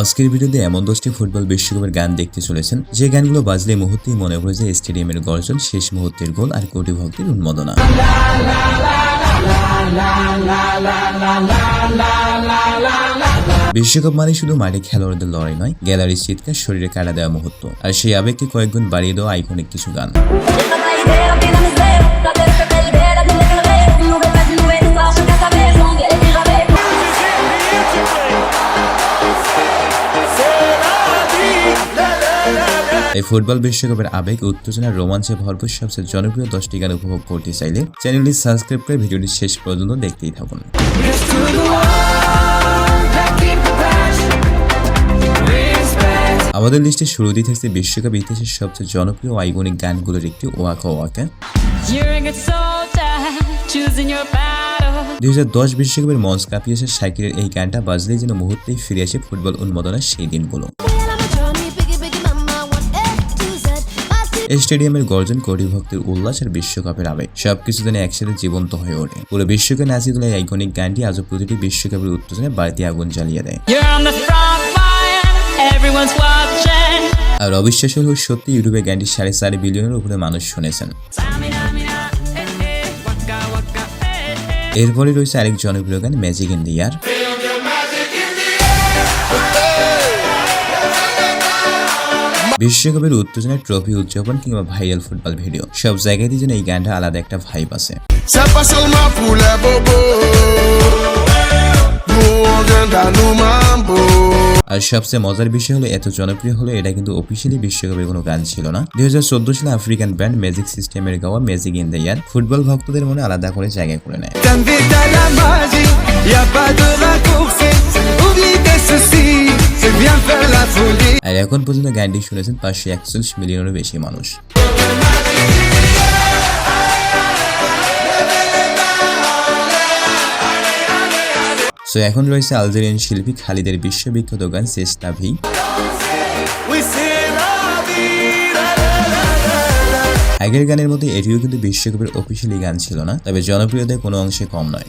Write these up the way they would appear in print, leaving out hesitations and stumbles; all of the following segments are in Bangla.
আজকের ভিডিওতে এমন 10টি ফুটবল বিশ্বকাপের গান দেখতে চলেছেন যে গানগুলো বাজলে মুহূর্তেই মনে পড়ে যায় স্টেডিয়ামের গর্জন, শেষ মুহূর্তের গোল আর কোটি ভক্তের উন্মাদনা। বিশ্বকাপ মানে শুধু মাঠে খেলোয়াড়দের লড়াই নয়, গ্যালারির চিৎকার, শরীরে কাটা দেওয়া মুহূর্ত আর সেই আবেগকে কয়েক গুণ বাড়িয়ে দেওয়া আইকনিক কিছু গান। এই ফুটবল বিশ্বকাপের আবেগ, উত্তেজনা, রোমাঞ্চে ভরপুর সবচেয়ে জনপ্রিয় 10টি গান উপভোগ করতে চাইলে চ্যানেলটি সাবস্ক্রাইব করে ভিডিওটি শেষ পর্যন্ত দেখতেই থাকুন। আমাদের লিস্টে শুরুতেই থাকছে বিশ্বকাপ ইতিহাসের সবচেয়ে জনপ্রিয় আইকনিক গানগুলোর একটি ওয়াকা ওয়াকা। 2010 বিশ্বকাপের মঞ্চ কাঁপিয়েছে শাকিরের এই গানটা বাজলেই যেন মুহূর্তেই ফিরে আসে ফুটবল উন্মাদনার সেই দিনগুলো। স্টেডিয়ামের গর্জন, কোটি ভক্তের উল্লাস আর বিশ্বকাপের আবেগ সবকিছু যেন একসাথে জীবন্ত হয়ে ওঠে। পুরো বিশ্বকে নাচিয়ে তোলা আইকনিক গানটি আজও প্রতিটি বিশ্বকাপের উত্তেজনায় বাড়তি আগুন জ্বালিয়ে দেয়। আর অবিশ্বাস্য হলেও সত্যি ইউটিউবে গানটি 4.5 বিলিয়নের উপরে মানুষ শুনেছেন। এরপরে রয়েছে আরেক জনপ্রিয় গান ম্যাজিক ইন দ্য এয়ার। বিশ্বকাপের উত্তেজনায় ট্রফি উদযাপন কিংবা ভাইরাল ফুটবল ভিডিও সব জায়গাতেই যেন এই গানটা আলাদা একটা ভাইব আছে। আর সবচেয়ে মজার বিষয় হলো এত জনপ্রিয় হলো এটা কিন্তু অফিসিয়ালি বিশ্বকাপের কোনো গান ছিল না। 2014 সালে আফ্রিকান ব্যান্ড ম্যাজিক সিস্টেমের গাওয়া magic in the air football ভক্তদের মনে আলাদা করে জায়গা করে নেয়। আর এখন পর্যন্ত গানটি শুনেছেন 541 মিলিয়নেরও বেশি মানুষ। সো এখন রয়েছে আলজেরিয়ান শিল্পী খালিদের বিশ্ববিখ্যাত গান চেষ্টা ভি। আগের গানের মধ্যে এটিও কিন্তু বিশ্বকাপের অফিসিয়ালি গান ছিল না, তবে জনপ্রিয়তায় কোনো অংশে কম নয়।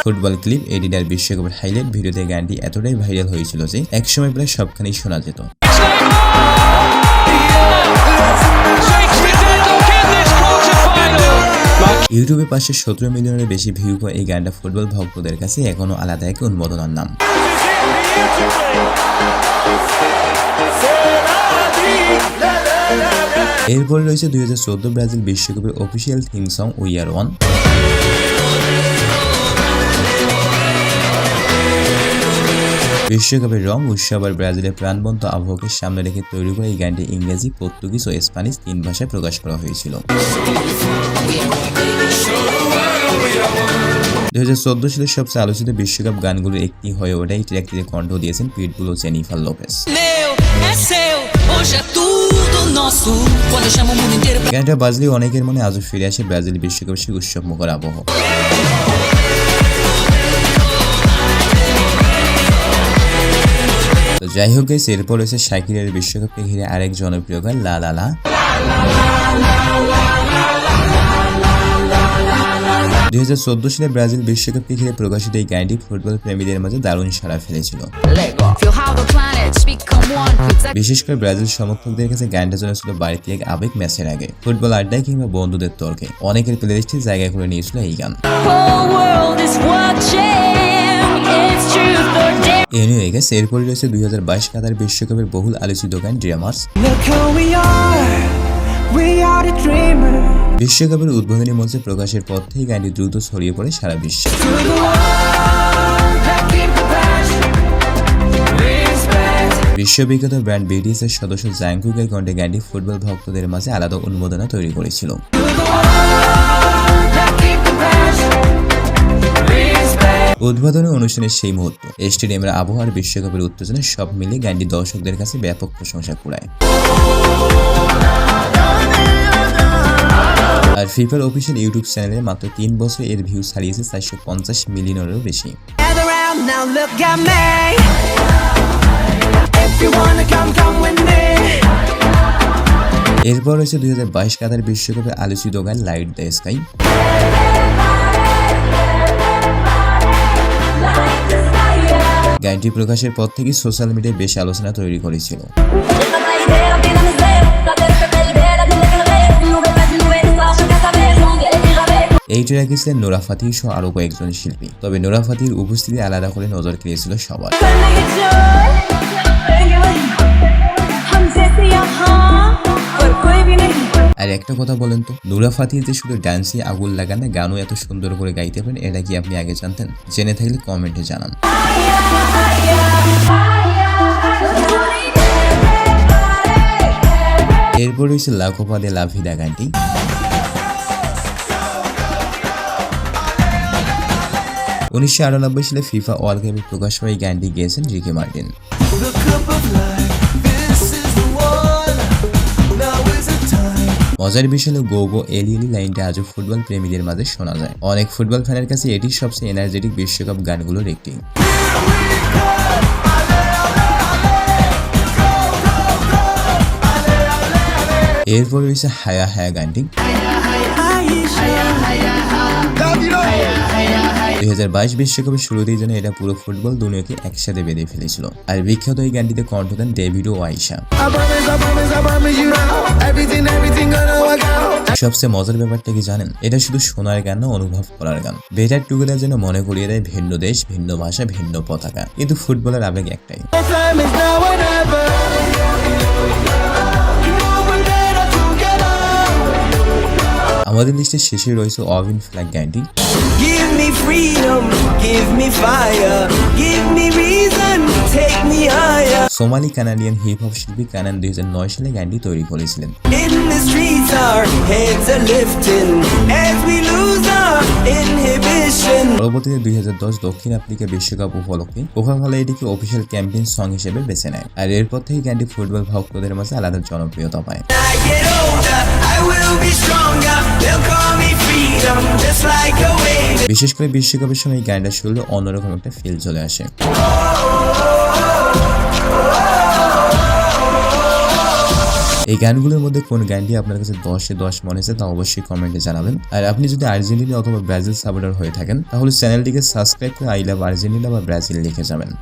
ফুটবল ক্লিপ এডিটার বিশ্বকাপের হাইলাইট ভিডিওতে গানটি এতটাই ভাইরাল হয়েছিল যে একসময় প্রায় সবখানেই শোনা যেত। ইউটিউবে 517 মিলিয়নের বেশি ভিউ পাওয়া এই গানটা ফুটবল ভক্তদের কাছে এখনো আলাদা এক উন্মাদনার নাম। এরপর রয়েছে 2014 ব্রাজিল বিশ্বকাপের official theme song we are one. বিশ্বকাপের রং, উৎসব আর ব্রাজিলের প্রাণবন্ত আবহাওয়াকে সামনে রেখে তৈরি করা এই গানটি ইংরেজি, পর্তুগিজ ও স্প্যানিশ 3 ভাষায় প্রকাশ করা হয়েছিল। 2014 সালের সবচেয়ে আলোচিত বিশ্বকাপ গানগুলোর একটি হয়ে ওঠাই ট্র্যাকটিতে কণ্ঠ দিয়েছেন পিটবুল ও জেনিফার লোপেজ। গানটা বাজলে অনেকের মনে আজও ফিরে আসে ব্রাজিল বিশ্বকাপের সেই উৎসব মুখর আবহাওয়া। তো যাই হোক গাইস, এরপর রয়েছে শাকিরের বিশ্বকাপকে ঘিরে আরেক জনপ্রিয় গান লা লা লা। 2014 সালে ব্রাজিল বিশ্বকাপকে ঘিরে প্রকাশিত এই গানটি ফুটবল প্রেমীদের মাঝে দারুণ সাড়া ফেলেছিল। বিশেষ করে ব্রাজিল সমর্থকদের কাছে গানটা যেন ছিল বাড়িতে এক আবেগ ম্যাচের আগে, ফুটবল আড্ডায় কিংবা বন্ধুদের তর্কে অনেকের প্লেলিস্টে জায়গা করে নিয়েছিল এই গান। এনিওয়ে গাইস, এরপরে রয়েছে 2022 কাতার বিশ্বকাপের বহুল আলোচিত গান ড্রিমার্স। বিশ্বকাপের উদ্বোধনী মঞ্চে প্রকাশের পর থেকে গানটি দ্রুত ছড়িয়ে পড়ে সারা বিশ্বে। বিশ্ববিখ্যাত ব্র্যান্ড বিটিএস এর সদস্য জাংকুকের কণ্ঠে গানটি ফুটবল ভক্তদের মাঝে আলাদা উন্মাদনা তৈরি করেছিল। উদ্বোধনী অনুষ্ঠানের সেই মুহূর্ত, স্টেডিয়ামের আবহাওয়ার বিশ্বকাপের উত্তেজনা সব মিলিয়ে গানটি দর্শকদের কাছে ব্যাপক প্রশংসা কুড়ায়। আর ফিফার অফিসিয়াল ইউটিউব চ্যানেলে মাত্র 3 বছরে এর ভিউ ছাড়িয়েছে 450 মিলিয়নেরও বেশি। এরপর রয়েছে 2022 কাতার বিশ্বকাপে আলোচিত গান লাইট দ্য স্কাই। গানটি প্রকাশের পর থেকেই সোশ্যাল মিডিয়ায় বেশ আলোচনা তৈরি করেছিল। এই ট্র্যাকে ছিলেন নোরা ফাতেহি সহ আরো কয়েকজন শিল্পী, তবে নোরা ফাতেহির উপস্থিতি আলাদা করে নজর কেড়েছিল সবার। আর একটা কথা বলেন তো, নোরা ফাতেহি যে শুধু ডান্সে আগুন লাগান না, গানও এত সুন্দর করে গাইতে পারেন, এটা কি আপনি আগে জানতেন? জেনে থাকলে কমেন্টে জানান। এরপর হয়েছে লাখো পা দে লা ভিদা গানটি। 1998 সালে ফিফা ওয়ার্ল্ড কাপে প্রকাশ হওয়া এই গানটি গেয়েছেন রিকি মার্টিন। মজার বিষয় হলো গো গো এলি এলি লাইনটা আজও ফুটবল প্রেমীদের মাঝে শোনা যায়। অনেক ফুটবল ফ্যানের কাছে এটি সবচেয়ে এনার্জেটিক বিশ্বকাপ গানগুলোর একটি। এরপর রয়েছে হায়া হায়া গানটি। 2022 বিশ্বকাপের শুরুতেই যেন এটা পুরো ফুটবল দুনিয়াকে একসাথে বেঁধে ফেলেছিল। আর বিখ্যাত এই গানটিতে কণ্ঠ দেন ডেভিড ও আয়েশা। সবচেয়ে মজার ব্যাপারটা কি জানেন? এটা শুধু শোনার গান না, অনুভব করার গান। বেটার টুগেদার যেন মনে করিয়ে দেয় ভিন্ন দেশ, ভিন্ন ভাষা, ভিন্ন পতাকা, কিন্তু ফুটবলের আবেগ একটাই। আমাদের লিস্টের শেষে রয়েছে অভিন ফ্ল্যাগ গানটি। সোমালি কানাডিয়ান হিপ হপ শিল্পী কানান 2009 সালে গানটি তৈরি করেছিলেন। পরবর্তীতে 2010 দক্ষিণ আফ্রিকা বিশ্বকাপ উপলক্ষে কোকা-কোলা এটিকে অফিসিয়াল ক্যাম্পেইন সং হিসেবে বেছে নেয়। আর এরপর থেকে গানটি ফুটবল ভক্তদের মাঝে আলাদা জনপ্রিয়তা পায়। বিশেষ করে বিশ্বকাপের সময় গানটা শুনলে অন্যরকম একটা ফিল চলে আসে। এই গানগুলোর মধ্যে কোন গানটি আপনার কাছে 10-এ 10 মনে হয়েছে তা অবশ্যই কমেন্টে জানাবেন। আর আপনি যদি আর্জেন্টিনা অথবা ব্রাজিল সাপোর্টার হয়ে থাকেন তাহলে চ্যানেলটিকে সাবস্ক্রাইব করে আই লাভ আর্জেন্টিনা বা ব্রাজিল লিখে যাবেন।